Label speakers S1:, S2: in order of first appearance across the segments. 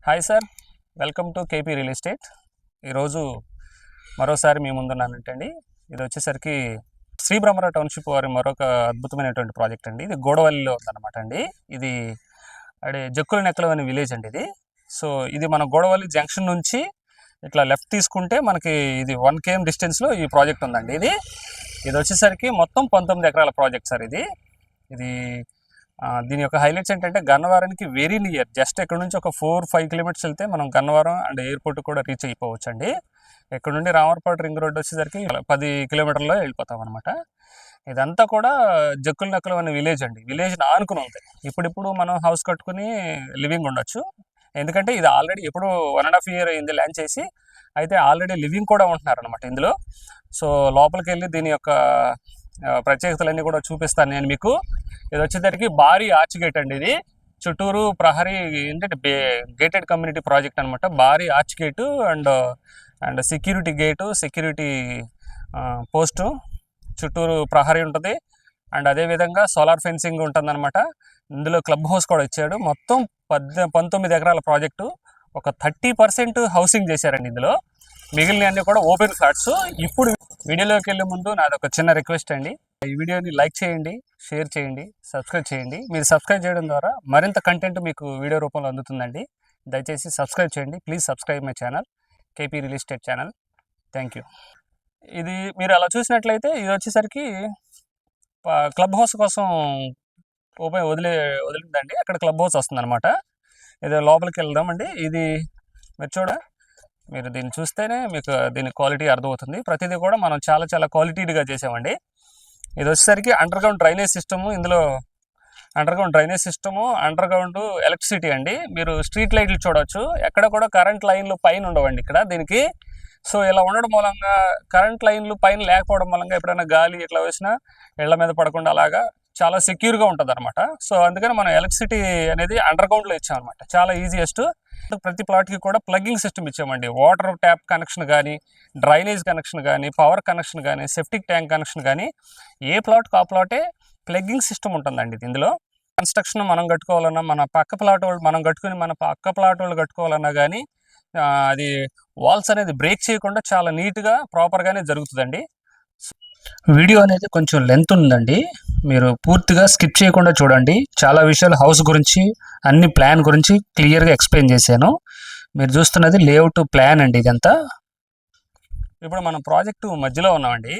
S1: Hi sir, welcome to KP real estate. ఈరోజు మరోసారి మీ ముందున్నానంటండి. ఇది వచ్చేసరికి శ్రీ బ్రహ్మరా టౌన్షిప్ వారి మరొక అద్భుతమైనటువంటి ప్రాజెక్ట్ అండి. ఇది గోడవల్లిలో ఉందన్నమాట అండి. ఇది జక్కుల నెక్కలం అనే విలేజ్ అండి ఇది. సో ఇది మన గోడవల్లి జంక్షన్ నుంచి ఇట్లా లెఫ్ట్ తీసుకుంటే మనకి ఇది 1 km డిస్టెన్స్లో ఈ ప్రాజెక్ట్ ఉందండి. ఇది వచ్చేసరికి మొత్తం 19 ఎకరాల ప్రాజెక్ట్ సార్ ఇది. దీని యొక్క హైలైట్స్ ఏంటంటే గన్నవరానికి వెరీ నియర్, జస్ట్ ఇక్కడ నుంచి ఒక 4-5 కిలోమీటర్స్ వెళ్తే మనం గన్నవరం అండ్ ఎయిర్పోర్ట్ కూడా రీచ్ అయిపోవచ్చు అండి. ఇక్కడ నుండి రామర్పాడు రింగ్ రోడ్ వచ్చేసరికి 10 కిలోమీటర్లో వెళ్ళిపోతాం అనమాట. ఇదంతా కూడా జక్కుల నెక్కలం అనే విలేజ్ అండి. విలేజ్ ఆనుకుని ఉంది. ఇప్పుడిప్పుడు మనం హౌస్ కట్టుకుని లివింగ్ ఉండొచ్చు. ఎందుకంటే ఇది ఆల్రెడీ ఎప్పుడు 1.5 year అయింది ల్యాండ్ చేసి, అయితే ఆల్రెడీ లివింగ్ కూడా ఉంటున్నారు అనమాట ఇందులో. సో లోపలికి వెళ్ళి దీని యొక్క ప్రత్యేకతలన్నీ కూడా చూపిస్తాను నేను మీకు. ఇది వచ్చేసరికి భారీ ఆర్చ్ గేట్ అండి. ఇది చుట్టూరు ప్రహరీ ఏంటంటే గేటెడ్ కమ్యూనిటీ ప్రాజెక్ట్ అనమాట. భారీ arch gate and security gate, security post, చుట్టూరు ప్రహరీ ఉంటుంది. అండ్ అదేవిధంగా సోలార్ ఫెన్సింగ్ ఉంటుందన్నమాట. ఇందులో క్లబ్ హౌస్ కూడా ఇచ్చాడు. మొత్తం 19 ఎకరాల ప్రాజెక్టు. ఒక 30% హౌసింగ్ చేశారండి ఇందులో. మిగిలిన అన్నీ కూడా ఓపెన్ ఫ్లాట్స్. ఇప్పుడు వీడియోలోకి వెళ్ళే ముందు నాది ఒక చిన్న రిక్వెస్ట్ అండి. ఈ వీడియోని లైక్ చేయండి, షేర్ చేయండి, సబ్స్క్రైబ్ చేయండి. మీరు సబ్స్క్రైబ్ చేయడం ద్వారా మరింత కంటెంట్ మీకు వీడియో రూపంలో అందుతుందండి. దయచేసి సబ్స్క్రైబ్ చేయండి. Please subscribe my channel, KP real estate channel. Thank you. ఇది మీరు అలా చూసినట్లయితే ఇది వచ్చేసరికి క్లబ్ హౌస్ కోసం వదిలిందండి. అక్కడ క్లబ్ హౌస్ వస్తుందన్నమాట. ఇది లోపలికి వెళ్దామండి. ఇది మీరు దీన్ని చూస్తేనే మీకు దీని క్వాలిటీ అర్థమవుతుంది. ప్రతిదీ కూడా మనం చాలా చాలా క్వాలిటీగా చేసామండి. ఇది వచ్చేసరికి అండర్ గ్రౌండ్ డ్రైనేజ్ సిస్టము. ఇందులో under ground drainage system, under ground electricity అండి. మీరు స్ట్రీట్ లైట్లు చూడవచ్చు. ఎక్కడ కూడా కరెంట్ లైన్లు పైన ఉండవండి ఇక్కడ దీనికి. సో ఇలా ఉండడం మూలంగా, కరెంట్ లైన్లు పైన లేకపోవడం మూలంగా ఎప్పుడైనా గాలి ఇట్లా వేసినా ఇళ్ల మీద పడకుండా అలాగా చాలా సెక్యూర్గా ఉంటుంది అనమాట. సో అందుకని మనం ఎలక్ట్రిసిటీ అనేది అండర్ గ్రౌండ్లో ఇచ్చామన్నమాట. చాలా ఈజియెస్ట్. ప్రతి ప్లాట్కి కూడా ప్లగ్గింగ్ సిస్టమ్ ఇచ్చామండి. వాటర్ ట్యాప్ కనెక్షన్ కానీ, డ్రైనేజ్ కనెక్షన్ కానీ, పవర్ కనెక్షన్ కానీ, సెప్టిక్ ట్యాంక్ కనెక్షన్ కానీ, ఏ ప్లాట్కి ఆ ప్లాటే ప్లగ్గింగ్ సిస్టమ్ ఉంటుందండి ఇందులో. కన్స్ట్రక్షన్ మనం కట్టుకోవాలన్నా, మన పక్క ప్లాట్ వాళ్ళు మనం కట్టుకుని మన పక్క ప్లాట్ వాళ్ళు కట్టుకోవాలన్నా కానీ అది వాల్స్ అనేది బ్రేక్ చేయకుండా చాలా నీట్గా ప్రాపర్గానే జరుగుతుందండి. వీడియో అనేది కొంచెం లెంత్ ఉందండి. మీరు పూర్తిగా స్కిప్ చేయకుండా చూడండి. చాలా విషయాలు హౌస్ గురించి, అన్ని ప్లాన్ గురించి క్లియర్గా ఎక్స్ప్లెయిన్ చేశాను. మీరు చూస్తున్నది లేఅవుట్ ప్లాన్ అండి ఇదంతా. ఇప్పుడు మనం ప్రాజెక్టు మధ్యలో ఉన్నామండి.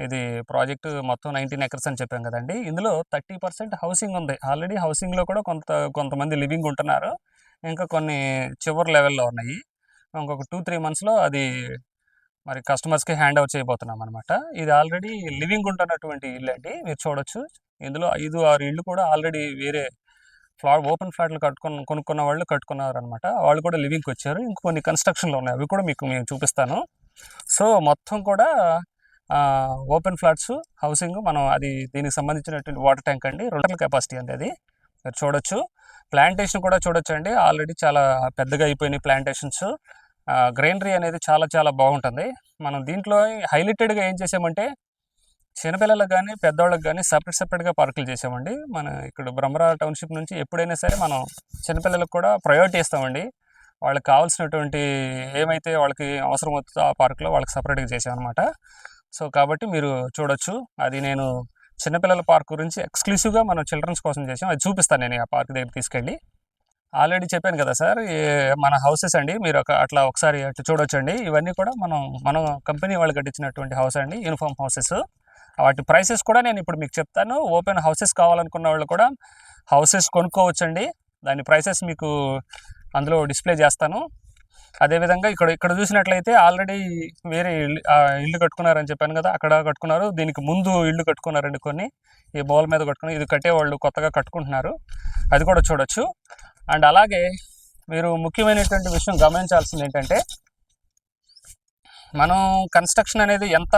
S1: ఇది ప్రాజెక్టు మొత్తం 19 acres అని చెప్పాం కదండి. ఇందులో 30% హౌసింగ్ ఉంది. ఆల్రెడీ హౌసింగ్లో కూడా కొంతమంది లివింగ్ ఉంటున్నారు. ఇంకా కొన్ని చివరి లెవెల్లో ఉన్నాయి. ఇంకొక 2-3 monthsలో అది మరి కస్టమర్స్కి హ్యాండ్ ఓవర్ చేయబోతున్నాం అనమాట. ఇది ఆల్రెడీ లివింగ్ ఉంటున్నటువంటి ఇల్లు అండి. మీరు చూడొచ్చు. ఇందులో 5-6 ఇళ్ళు కూడా ఆల్రెడీ వేరే ఓపెన్ ఫ్లాట్లు కొనుక్కున్న వాళ్ళు కట్టుకున్నారు అనమాట. వాళ్ళు కూడా లివింగ్కి వచ్చారు. ఇంకొన్ని కన్స్ట్రక్షన్లో ఉన్నాయి, అవి కూడా మీకు మేము చూపిస్తాను. సో మొత్తం కూడా ఓపెన్ ఫ్లాట్స్ హౌసింగ్. మనం అది దీనికి సంబంధించినటువంటి వాటర్ ట్యాంక్ అండి, 2 కెపాసిటీ అండి అది. మీరు చూడొచ్చు. ప్లాంటేషన్ కూడా చూడొచ్చు అండి. ఆల్రెడీ చాలా పెద్దగా అయిపోయినాయి ప్లాంటేషన్స్. గ్రీనరీ అనేది చాలా చాలా బాగుంటుంది. మనం దీంట్లో హైలైటెడ్గా ఏం చేసామంటే చిన్నపిల్లలకు కానీ పెద్దవాళ్ళకి కానీ సపరేట్గా పార్కులు చేసామండి. మన ఇక్కడ బ్రహ్మరా టౌన్షిప్ నుంచి ఎప్పుడైనా సరే మనం చిన్నపిల్లలకు కూడా ప్రయారిటీ ఇస్తామండి. వాళ్ళకి కావాల్సినటువంటి ఏమైతే వాళ్ళకి అవసరం అవుతుందో ఆ పార్కులో వాళ్ళకి సపరేట్గా చేసామన్నమాట. సో కాబట్టి మీరు చూడొచ్చు. అది నేను చిన్నపిల్లల పార్క్ గురించి ఎక్స్క్లూసివ్గా మనం చిల్డ్రన్స్ కోసం చేసాం. అది చూపిస్తాను నేను ఆ పార్క్ దగ్గర తీసుకెళ్ళి. ఆల్రెడీ చెప్పాను కదా సార్, మన హౌసెస్ అండి. మీరు అట్లా ఒకసారి అట్లా చూడొచ్చండి. ఇవన్నీ కూడా మన కంపెనీ వాళ్ళు కట్టించినటువంటి హౌస్ అండి, యూనిఫామ్ హౌసెస్. వాటి ప్రైసెస్ కూడా నేను ఇప్పుడు మీకు చెప్తాను. ఓపెన్ హౌసెస్ కావాలనుకున్న వాళ్ళు కూడా హౌసెస్ కొనుక్కోవచ్చండి. దాని ప్రైసెస్ మీకు అందులో డిస్ప్లే చేస్తాను. అదేవిధంగా ఇక్కడ చూసినట్లయితే ఆల్రెడీ వేరే ఇల్లు కట్టుకున్నారని చెప్పాను కదా, అక్కడ కట్టుకున్నారు. దీనికి ముందు ఇల్లు కట్టుకున్నారండి కొన్ని. ఈ బౌల్ మీద కట్టుకున్నారు. ఇది కట్టేవాళ్ళు కొత్తగా కట్టుకుంటున్నారు. అది కూడా చూడొచ్చు. అండ్ అలాగే మీరు ముఖ్యమైనటువంటి విషయం గమనించాల్సింది ఏంటంటే, మనం కన్స్ట్రక్షన్ అనేది ఎంత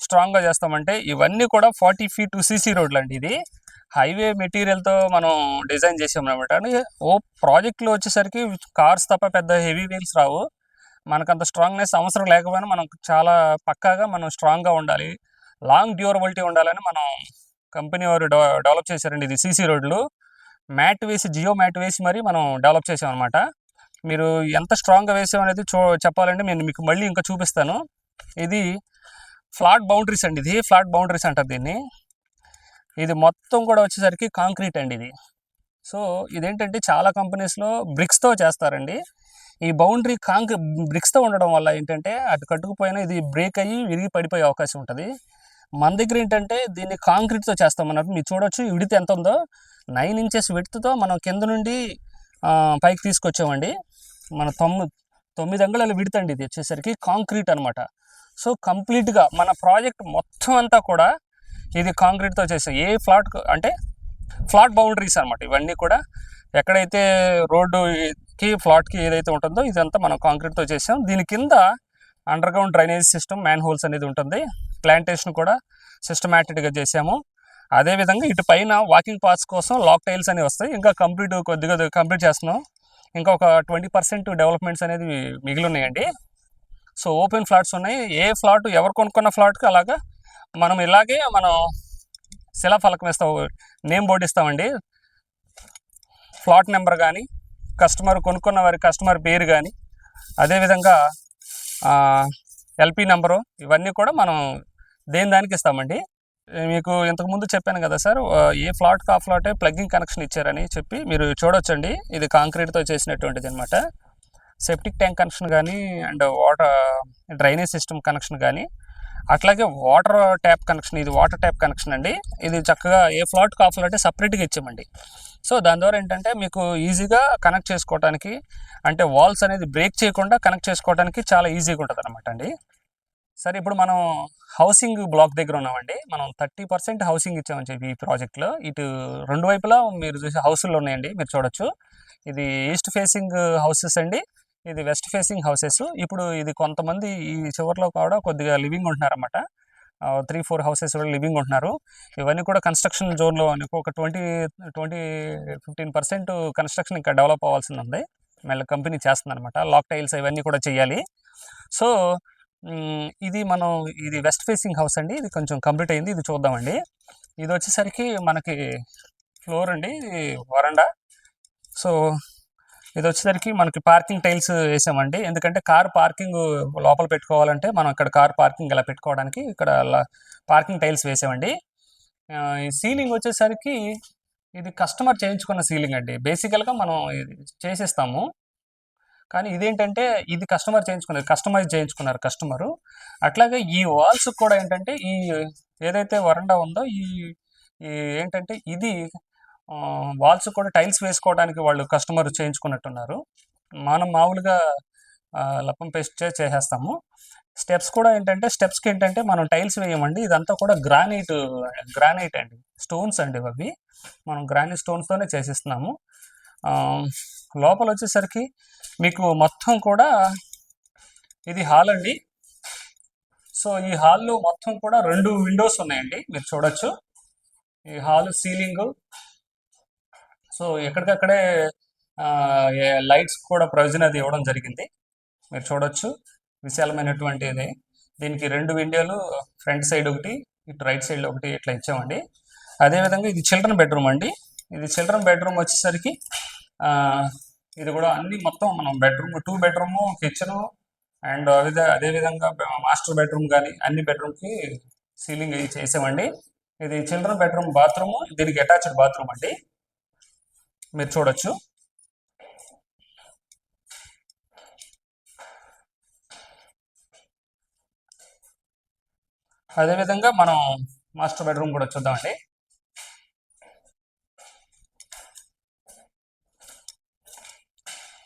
S1: స్ట్రాంగ్గా చేస్తామంటే ఇవన్నీ కూడా 40 feet CC రోడ్లు అండి. ఇది హైవే మెటీరియల్తో మనం డిజైన్ చేసామన్నమాట. ప్రాజెక్ట్లో వచ్చేసరికి కార్స్ తప్ప పెద్ద హెవీ వీల్స్ రావు. మనకంత స్ట్రాంగ్నెస్ అవసరం లేకపోయినా మనం చాలా పక్కాగా మనం స్ట్రాంగ్గా ఉండాలి, లాంగ్ డ్యూరబిలిటీ ఉండాలని మనం కంపెనీ వారు డెవలప్ చేశారండి. ఇది CC రోడ్లు జియో మ్యాట్ వేసి మరి మనం డెవలప్ చేసామన్నమాట. మీరు ఎంత స్ట్రాంగ్గా వేసాం అనేది చెప్పాలంటే నేను మీకు మళ్ళీ ఇంకా చూపిస్తాను. ఇది ఫ్లాట్ బౌండరీస్ అండి, ఇది ఫ్లాట్ బౌండరీస్ అంటారు దీన్ని. ఇది మొత్తం కూడా వచ్చేసరికి కాంక్రీట్ అండి ఇది. సో ఇదేంటంటే చాలా కంపెనీస్లో బ్రిక్స్తో చేస్తారండి. ఈ బౌండరీ బ్రిక్స్తో ఉండడం వల్ల ఏంటంటే అటు కట్టుకుపోయినా ఇది బ్రేక్ అయ్యి విరిగి పడిపోయే అవకాశం ఉంటుంది. మన దగ్గర ఏంటంటే దీన్ని కాంక్రీట్తో చేస్తాం అన్నట్టు. మీరు చూడొచ్చు విడత ఎంత ఉందో, 9 ఇంచెస్ విడతతో మనం కింద నుండి పైకి తీసుకొచ్చామండి. మన 9 అంగుళాల విడత అండి ఇది వచ్చేసరికి, కాంక్రీట్ అనమాట. సో కంప్లీట్గా మన ప్రాజెక్ట్ మొత్తం అంతా కూడా ఇది కాంక్రీట్తో చేసాం. ఏ ఫ్లాట్ అంటే ఫ్లాట్ బౌండరీస్ అనమాట ఇవన్నీ కూడా. ఎక్కడైతే రోడ్డుకి ఫ్లాట్కి ఏదైతే ఉంటుందో ఇదంతా మనం కాంక్రీట్తో చేసాం. దీని కింద under ground drainage system, man holes అనేది ఉంటుంది. ప్లాంటేషన్ కూడా సిస్టమేటిక్గా చేసాము. అదేవిధంగా ఇటు పైన వాకింగ్ పాత్స్ కోసం లాక్ టైల్స్ అనేవి వస్తాయి. ఇంకా కొద్దిగా కంప్లీట్ చేస్తున్నాం. ఇంకా ఒక 20% డెవలప్మెంట్స్ అనేది మిగిలి ఉన్నాయండి. సో ఓపెన్ ఫ్లాట్స్ ఉన్నాయి. ఏ ఫ్లాట్ ఎవరు కొనుక్కున్న ఫ్లాట్కి అలాగా మనం ఇలాగే శిలాఫలకం ఇస్తాం, నేమ్ బోర్డు ఇస్తామండి. ఫ్లాట్ నెంబర్ కానీ, కొనుక్కున్న వారి కస్టమర్ పేరు కానీ, అదేవిధంగా ఎల్పి నెంబరు, ఇవన్నీ కూడా మనం దానికి ఇస్తామండి. మీకు ఇంతకుముందు చెప్పాను కదా సార్, ఏ ఫ్లాట్కి ఆ ఫ్లాటే ప్లగ్గింగ్ కనెక్షన్ ఇచ్చారని చెప్పి మీరు చూడొచ్చండి. ఇది కాంక్రీట్తో చేసినటువంటిది అనమాట. సెప్టిక్ ట్యాంక్ కనెక్షన్ కానీ, and water drainage system connection కానీ, అట్లాగే వాటర్ ట్యాప్ కనెక్షన్. ఇది వాటర్ ట్యాప్ కనెక్షన్ అండి. ఇది చక్కగా ఏ ఫ్లాట్కి ఆ ఫ్లాటే సపరేట్గా ఇచ్చామండి. సో దాని ద్వారా ఏంటంటే మీకు ఈజీగా కనెక్ట్ చేసుకోవడానికి, అంటే వాల్స్ అనేది బ్రేక్ చేయకుండా కనెక్ట్ చేసుకోవడానికి చాలా ఈజీగా ఉంటుంది అనమాట అండి. సరే, ఇప్పుడు మనం హౌసింగ్ బ్లాక్ దగ్గర ఉన్నామండి. మనం 30% హౌసింగ్ ఇచ్చామని చెప్పి ఈ ప్రాజెక్ట్లో. ఇటు రెండు వైపులా మీరు చూసే హౌసులు ఉన్నాయండి, మీరు చూడొచ్చు. ఇది ఈస్ట్ ఫేసింగ్ హౌసెస్ అండి, ఇది వెస్ట్ ఫేసింగ్ హౌసెస్. ఇప్పుడు ఇది కొంతమంది ఈ చివరిలో కూడా కొద్దిగా లివింగ్ ఉంటున్నారన్నమాట. 3-4 హౌసెస్ కూడా లివింగ్ ఉంటున్నారు. ఇవన్నీ కూడా కన్స్ట్రక్షన్ జోన్లో ఒక 15% కన్స్ట్రక్షన్ ఇంకా డెవలప్ అవ్వాల్సింది ఉంది. మళ్ళీ కంపెనీ చేస్తుందన్నమాట. లాక్ టైల్స్ ఇవన్నీ కూడా చేయాలి. సో ఇది వెస్ట్ ఫేసింగ్ హౌస్ అండి. ఇది కొంచెం కంప్లీట్ అయింది. ఇది చూద్దామండి. ఇది వచ్చేసరికి మనకి ఫ్లోర్ అండి, వరండా. సో ఇది వచ్చేసరికి మనకి పార్కింగ్ టైల్స్ వేసామండి. ఎందుకంటే కార్ పార్కింగ్ లోపల పెట్టుకోవాలంటే మనం ఇక్కడ కార్ పార్కింగ్ ఇలా పెట్టుకోవడానికి ఇక్కడ పార్కింగ్ టైల్స్ వేసామండి. ఈ సీలింగ్ వచ్చేసరికి ఇది కస్టమర్ చేయించుకున్న సీలింగ్ అండి. బేసికల్గా మనం ఇది చేసిస్తాము, కానీ ఇదేంటంటే ఇది కస్టమైజ్ చేయించుకున్నారు కస్టమరు. అట్లాగే ఈ వాల్స్ కూడా ఏంటంటే ఈ ఏదైతే వరండా ఉందో ఈ ఏంటంటే ఇది వాల్స్ కూడా టైల్స్ వేసుకోవడానికి వాళ్ళు కస్టమర్ చేయించుకున్నట్టున్నారు. మనం మామూలుగా లప్పం పేస్ట్ చేసేస్తాము. స్టెప్స్ కూడా ఏంటంటే స్టెప్స్కి ఏంటంటే మనం టైల్స్ వేయమండి. ఇదంతా కూడా గ్రానైట్ అండి, స్టోన్స్ అండి అవి. మనం గ్రానైట్ స్టోన్స్తోనే చేసిస్తున్నాము. లోపల వచ్చేసరికి మీకు మొత్తం కూడా ఇది హాల్ అండి. సో ఈ హాల్లో మొత్తం కూడా 2 విండోస్ ఉన్నాయండి, మీరు చూడొచ్చు. ఈ హాల్ సీలింగు, సో ఎక్కడికక్కడే లైట్స్ కూడా ప్రొవిజన్ అది ఇవ్వడం జరిగింది, మీరు చూడొచ్చు. విశాలమైనటువంటిది. దీనికి 2 విండోలు, ఫ్రంట్ సైడ్ ఒకటి, ఇటు రైట్ సైడ్ ఒకటి ఇట్లా ఇచ్చామండి. అదేవిధంగా ఇది చిల్డ్రన్ బెడ్రూమ్ అండి. ఇది చిల్డ్రన్ బెడ్రూమ్ వచ్చేసరికి ఇది కూడా అన్ని మొత్తం మనం 2 బెడ్రూము, కిచెను, అండ్ అదేవిధంగా మాస్టర్ బెడ్రూమ్ కానీ అన్ని బెడ్రూమ్కి సీలింగ్ చేసామండి. ఇది చిల్డ్రన్ బెడ్రూమ్ బాత్రూము, దీనికి అటాచ్డ్ బాత్రూమ్ అండి, మీరు చూడొచ్చు. అదేవిధంగా మనం మాస్టర్ బెడ్రూమ్ కూడా చూద్దామండి.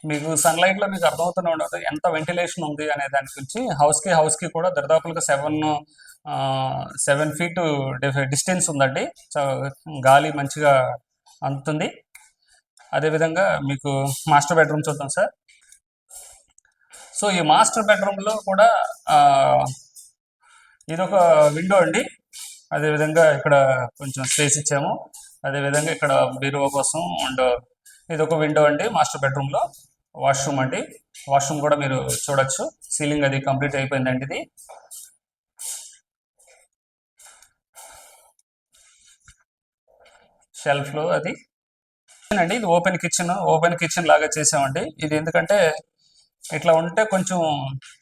S1: మీకు సన్లైట్లో మీకు అర్థమవుతూనే ఉండదు ఎంత వెంటిలేషన్ ఉంది అనే దాని గురించి. హౌస్కి కూడా దరిదాపులుగా 7 ఫీట్ డిస్టెన్స్ ఉందండి. సో గాలి మంచిగా అందుతుంది. అదేవిధంగా మీకు మాస్టర్ బెడ్రూమ్ చూద్దాం సార్. సో ఈ మాస్టర్ బెడ్రూమ్లో కూడా ఇదొక విండో అండి. అదేవిధంగా ఇక్కడ కొంచెం స్పేస్ ఇచ్చాము. అదేవిధంగా ఇక్కడ బీరువా కోసం అండ్ ఇదొక విండో అండి మాస్టర్ బెడ్రూమ్లో. వాష్రూమ్ అండి, వాష్రూమ్ కూడా మీరు చూడొచ్చు. సీలింగ్ అది కంప్లీట్ అయిపోయిందండి. ఇది షెల్ఫ్లో అది అండి ఇది ఓపెన్ కిచెన్ లాగా చేసామండి. ఇది ఎందుకంటే ఇట్లా ఉంటే కొంచెం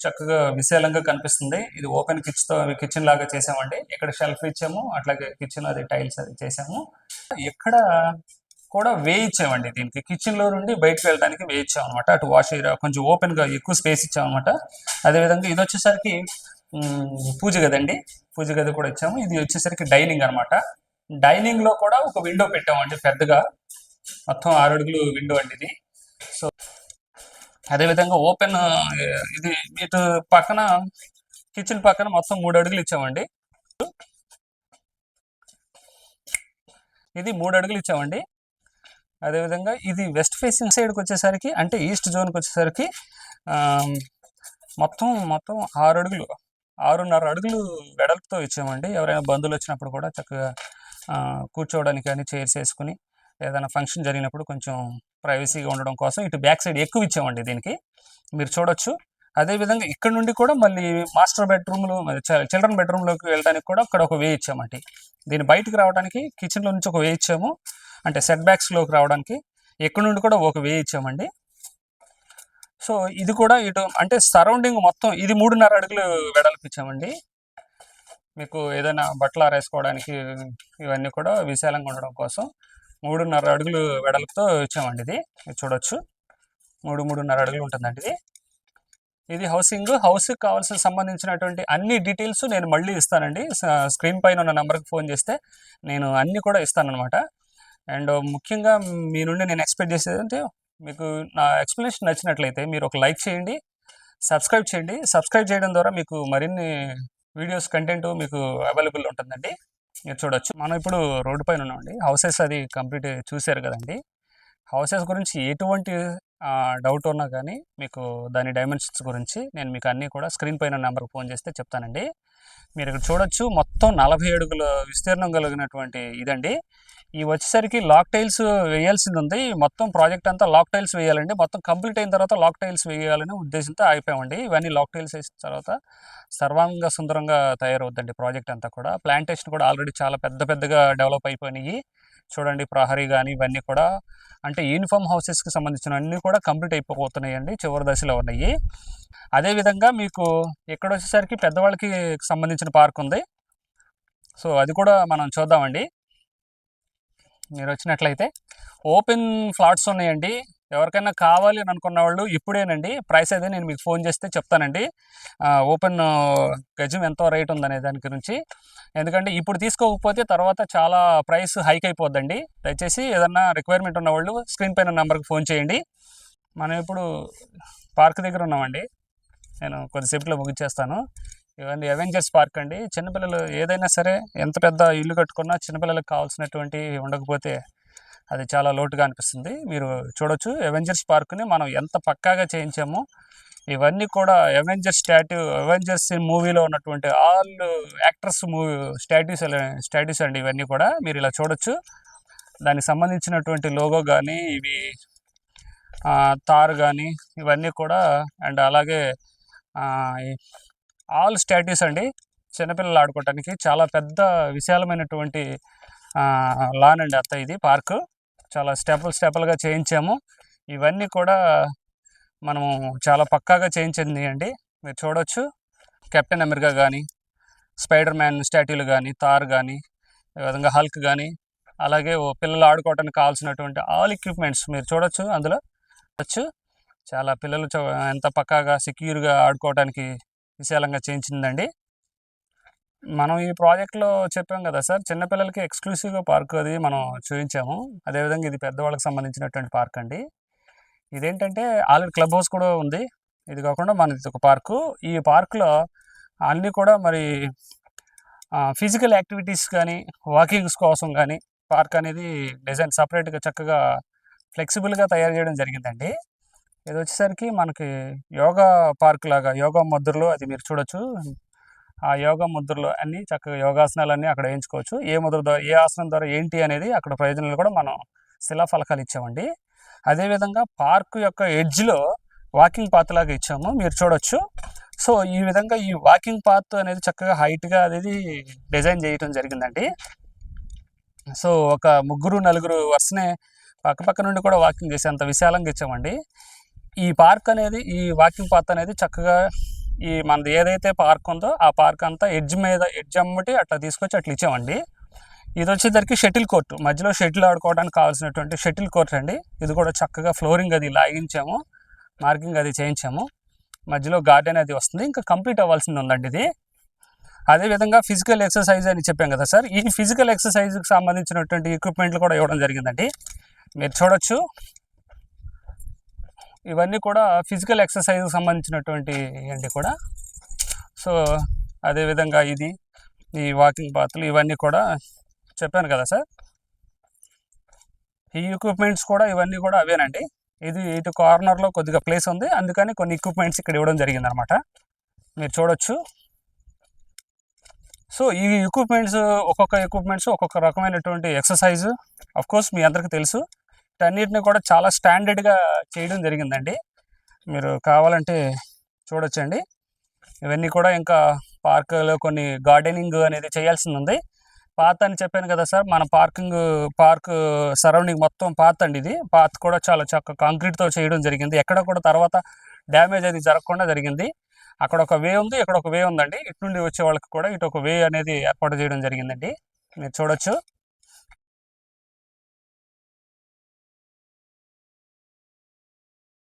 S1: చక్కగా విశాలంగా కనిపిస్తుంది. ఇది ఓపెన్ కిచెన్ లాగా చేసామండి. ఇక్కడ షెల్ఫ్ ఇచ్చాము, అట్లాగే కిచెన్ అది టైల్స్ అది చేసాము. ఎక్కడ కూడా వేయించామండి. దీనికి కిచెన్ లో నుండి బయటకు వెళ్ళడానికి వేయించాం అనమాట. అటు వాష్ ఏరియా కొంచెం ఓపెన్ గా ఎక్కువ స్పేస్ ఇచ్చాం అనమాట. అదేవిధంగా ఇది వచ్చేసరికి పూజ గది అండి. పూజ గది కూడా ఇచ్చాము. ఇది వచ్చేసరికి డైనింగ్ అనమాట. డైనింగ్ లో కూడా ఒక విండో పెట్టామండి పెద్దగా, మొత్తం 6 అడుగులు విండో అండి ఇది. సో అదేవిధంగా ఓపెన్ ఇది ఇటు పక్కన కిచెన్ పక్కన మొత్తం 3 అడుగులు ఇచ్చామండి. ఇది 3 అడుగులు ఇచ్చామండి. అదేవిధంగా ఇది వెస్ట్ ఫేసింగ్ సైడ్కి వచ్చేసరికి, అంటే ఈస్ట్ జోన్కి వచ్చేసరికి మొత్తం 6 అడుగులు 6.5 అడుగులు వెడల్పుతో ఇచ్చామండి. ఎవరైనా బంధువులు వచ్చినప్పుడు కూడా చక్కగా కూర్చోవడానికి కానీ చైర్స్ వేసుకుని ఏదైనా ఫంక్షన్ జరిగినప్పుడు కొంచెం ప్రైవసీగా ఉండడం కోసం ఇటు బ్యాక్ సైడ్ ఎక్కువ ఇచ్చామండి దీనికి, మీరు చూడొచ్చు. అదేవిధంగా ఇక్కడ నుండి కూడా మళ్ళీ మాస్టర్ బెడ్రూమ్లు, చిల్డ్రన్ బెడ్రూమ్లోకి వెళ్ళడానికి కూడా అక్కడ ఒక వే ఇచ్చామండి. దీన్ని బయటకు రావడానికి కిచెన్లో నుంచి ఒక వే ఇచ్చాము, అంటే సెట్ బ్యాక్స్లోకి రావడానికి ఎక్కడి నుండి కూడా ఒక వే ఇచ్చామండి. సో ఇది కూడా ఇటు అంటే సరౌండింగ్ మొత్తం ఇది 3.5 అడుగులు వెడల్పు ఇచ్చామండి. మీకు ఏదైనా బట్టలు ఆరేసుకోవడానికి ఇవన్నీ కూడా విశాలంగా ఉండడం కోసం 3.5 అడుగులు వెడల్పుతో ఇచ్చామండి. ఇది చూడొచ్చు, 3.5 అడుగులు ఉంటుందండి ఇది. ఇది హౌస్కి కావాల్సిన సంబంధించినటువంటి అన్ని డీటెయిల్స్ నేను మళ్ళీ ఇస్తానండి. స్క్రీన్ పైన ఉన్న నెంబర్కి ఫోన్ చేస్తే నేను అన్నీ కూడా ఇస్తానన్నమాట. అండ్ ముఖ్యంగా మీ నుండి నేను ఎక్స్పెక్ట్ చేసేది అంటే, మీకు నా ఎక్స్ప్లెనేషన్ నచ్చినట్లయితే మీరు ఒక లైక్ చేయండి, సబ్స్క్రైబ్ చేయండి. సబ్స్క్రైబ్ చేయడం ద్వారా మీకు మరిన్ని వీడియోస్ కంటెంట్ మీకు అవైలబుల్ ఉంటుందండి. మీరు చూడొచ్చు. మనం ఇప్పుడు రోడ్డు పైన ఉన్నామండి. హౌసెస్ అది కంప్లీట్ చూశారు కదండి. హౌసెస్ గురించి ఎటువంటి డౌట్ ఉన్నా కానీ మీకు దాని డైమెన్షన్స్ గురించి నేను మీకు అన్నీ కూడా స్క్రీన్ పైన నెంబర్కి ఫోన్ చేస్తే చెప్తానండి. మీరు ఇక్కడ చూడొచ్చు, మొత్తం 40 అడుగుల విస్తీర్ణం కలిగినటువంటి ఇదండి. ఈ వచ్చేసరికి లాక్ టైల్స్ వేయాల్సింది ఉంది. మొత్తం ప్రాజెక్ట్ అంతా లాక్ టైల్స్ వేయాలండి. మొత్తం కంప్లీట్ అయిన తర్వాత లాక్ టైల్స్ వేయాలనే ఉద్దేశంతో ఆగిపోయామండి. ఇవన్నీ లాక్ టైల్స్ వేసిన తర్వాత సర్వాంగ సుందరంగా తయారవుద్దండి ప్రాజెక్ట్ అంతా కూడా. ప్లాంటేషన్ కూడా ఆల్రెడీ చాలా పెద్దగా డెవలప్ అయిపోయినాయి చూడండి. ప్రహరీ కానీ ఇవన్నీ కూడా, అంటే యూనిఫామ్ హౌసెస్కి సంబంధించిన అన్నీ కూడా కంప్లీట్ అయిపోతున్నాయండి, చివరి దశలో ఉన్నాయి. అదేవిధంగా మీకు ఇక్కడ వచ్చేసరికి పెద్దవాళ్ళకి సంబంధించిన పార్క్ ఉంది. సో అది కూడా మనం చూద్దామండి. మీరు వచ్చినట్లయితే ఓపెన్ ఫ్లాట్స్ ఉన్నాయండి. ఎవరికైనా కావాలి అని అనుకున్న వాళ్ళు ఇప్పుడేనండి. ప్రైస్ అయితే నేను మీకు ఫోన్ చేస్తే చెప్తానండి, ఓపెన్ గజం ఎంతో రేట్ ఉందనే దాని గురించి. ఎందుకంటే ఇప్పుడు తీసుకోకపోతే తర్వాత చాలా ప్రైస్ హైక్ అయిపోద్దండి. దయచేసి ఏదన్నా రిక్వైర్మెంట్ ఉన్న వాళ్ళు స్క్రీన్ పైన నెంబర్కి ఫోన్ చేయండి. మనం ఇప్పుడు పార్క్ దగ్గర ఉన్నామండి. నేను కొద్దిసేపులో ముగించేస్తాను. ఇవన్నీ అవెంజర్స్ పార్క్ అండి. చిన్నపిల్లలు ఏదైనా సరే ఎంత పెద్ద ఇల్లు కట్టుకున్నా చిన్నపిల్లలకు కావాల్సినటువంటి ఉండకపోతే అది చాలా లోటుగా అనిపిస్తుంది. మీరు చూడొచ్చు, అవెంజర్స్ పార్క్ని మనం ఎంత పక్కాగా చేయించామో. ఇవన్నీ కూడా అవెంజర్స్ మూవీలో ఉన్నటువంటి ఆల్ యాక్టర్స్ స్టాట్యూస్ అండి. ఇవన్నీ కూడా మీరు ఇలా చూడొచ్చు. దానికి సంబంధించినటువంటి లోగో కానీ, ఇవి తార్ కానీ ఇవన్నీ కూడా, అండ్ అలాగే ఆల్ స్టాట్యూస్ అండి. చిన్నపిల్లలు ఆడుకోవటానికి చాలా పెద్ద విశాలమైనటువంటి లాన్ అండి అంతా. ఇది పార్కు చాలా స్టెప్పులుగా చేయించాము. ఇవన్నీ కూడా మనము చాలా పక్కాగా చేయించింది అండి. మీరు చూడవచ్చు, కెప్టెన్ అమెరికా కానీ, స్పైడర్ మ్యాన్ స్టాట్యూలు కానీ, తార్ కానీ, ఈ విధంగా హల్క్ కానీ, అలాగే పిల్లలు ఆడుకోవడానికి కావాల్సినటువంటి ఆల్ ఎక్విప్మెంట్స్ మీరు చూడొచ్చు. అందులో చాలా పిల్లలు ఎంత పక్కాగా సెక్యూర్గా ఆడుకోవడానికి విశాలంగా చేయించిందండి. మనం ఈ ప్రాజెక్ట్లో చెప్పాం కదా సార్, చిన్నపిల్లలకి ఎక్స్క్లూసివ్గా పార్క్ అది మనం చూపించాము. అదేవిధంగా ఇది పెద్దవాళ్ళకి సంబంధించినటువంటి పార్క్ అండి. ఇదేంటంటే ఆల్రెడీ క్లబ్ హౌస్ కూడా ఉంది. ఇది కాకుండా మనది ఒక పార్కు. ఈ పార్కులో అన్నీ కూడా మరి ఫిజికల్ యాక్టివిటీస్ కానీ, వాకింగ్స్ కోసం కానీ పార్క్ అనేది డిజైన్ సపరేట్గా చక్కగా ఫ్లెక్సిబుల్గా తయారు చేయడం జరిగిందండి. ఇది వచ్చేసరికి మనకి యోగా పార్క్ లాగా, యోగా ముద్రలు అది మీరు చూడొచ్చు. ఆ యోగా ముద్రలు అన్నీ చక్కగా యోగాసనాలన్నీ అక్కడ వేయించుకోవచ్చు. ఏ ముద్ర ద్వారా, ఏ ఆసనం ద్వారా ఏంటి అనేది అక్కడ ప్రయోజనాలు కూడా మనం శిలాఫలకాలు ఇచ్చామండి. అదేవిధంగా పార్క్ యొక్క ఎడ్జ్లో వాకింగ్ పాత్ లాగా ఇచ్చాము, మీరు చూడొచ్చు. సో ఈ విధంగా ఈ వాకింగ్ పాత్ అనేది చక్కగా హైట్గా అనేది డిజైన్ చేయటం జరిగిందండి. సో ఒక 3-4 వరుసనే పక్క నుండి కూడా వాకింగ్ చేసేంత విశాలంగా ఇచ్చామండి. ఈ పార్క్ అనేది, ఈ వాకింగ్ పాత్ అనేది చక్కగా ఈ మనది ఏదైతే పార్క్ ఉందో ఆ పార్క్ అంతా ఎడ్జ్ అమ్మటి అట్లా తీసుకొచ్చి అట్లా ఇచ్చామండి. ఇది వచ్చేసరికి షటిల్ కోర్టు, మధ్యలో షటిల్ ఆడుకోవడానికి కావాల్సినటువంటి షటిల్ కోర్ట్ అండి. ఇది కూడా చక్కగా ఫ్లోరింగ్ అది లాగించాము, మార్కింగ్ అది చేయించాము. మధ్యలో గార్డెన్ అది వస్తుంది, ఇంకా కంప్లీట్ అవ్వాల్సింది ఉందండి ఇది. అదేవిధంగా ఫిజికల్ ఎక్సర్సైజ్ అని చెప్పాం కదా సార్, ఈ ఫిజికల్ ఎక్సర్సైజ్కి సంబంధించినటువంటి ఎక్విప్మెంట్లు కూడా ఇవ్వడం జరిగిందండి. మీరు చూడొచ్చు, ఇవన్నీ కూడా ఫిజికల్ ఎక్సర్సైజ్కి సంబంధించినటువంటి ఇవన్నీ కూడా. సో అదేవిధంగా ఇది ఈ వాకింగ్ పాత్లు ఇవన్నీ కూడా చెప్పాను కదా సార్, ఈ ఎక్విప్మెంట్స్ కూడా ఇవన్నీ కూడా అవేనండి. ఇది ఇటు కార్నర్లో కొద్దిగా ప్లేస్ ఉంది, అందుకని కొన్ని ఎక్విప్మెంట్స్ ఇక్కడ ఇవ్వడం జరిగిందనమాట. మీరు చూడొచ్చు. సో ఈ ఎక్విప్మెంట్స్, ఒక్కొక్క ఎక్విప్మెంట్స్ ఒక్కొక్క రకమైనటువంటి ఎక్సర్సైజు. అఫ్కోర్స్ మీ అందరికీ తెలుసు, వీటన్నిటిని కూడా చాలా స్టాండర్డ్గా చేయడం జరిగిందండి. మీరు కావాలంటే చూడొచ్చండి. ఇవన్నీ కూడా ఇంకా పార్కులో కొన్ని గార్డెనింగ్ అనేది చేయాల్సింది ఉంది. పాత్ అని చెప్పాను కదా సార్, మన పార్క్ సరౌండింగ్ మొత్తం పాత్ అండి. ఇది పాత్ కూడా చాలా చక్కగా కాంక్రీట్తో చేయడం జరిగింది. ఎక్కడ కూడా తర్వాత డ్యామేజ్ అది జరగకుండా జరిగింది. అక్కడ ఒక వే ఉంది, ఇక్కడ ఒక వే ఉందండి. ఇటు నుండి వచ్చే వాళ్ళకి కూడా ఇటు ఒక వే అనేది ఏర్పాటు చేయడం జరిగిందండి. మీరు చూడొచ్చు.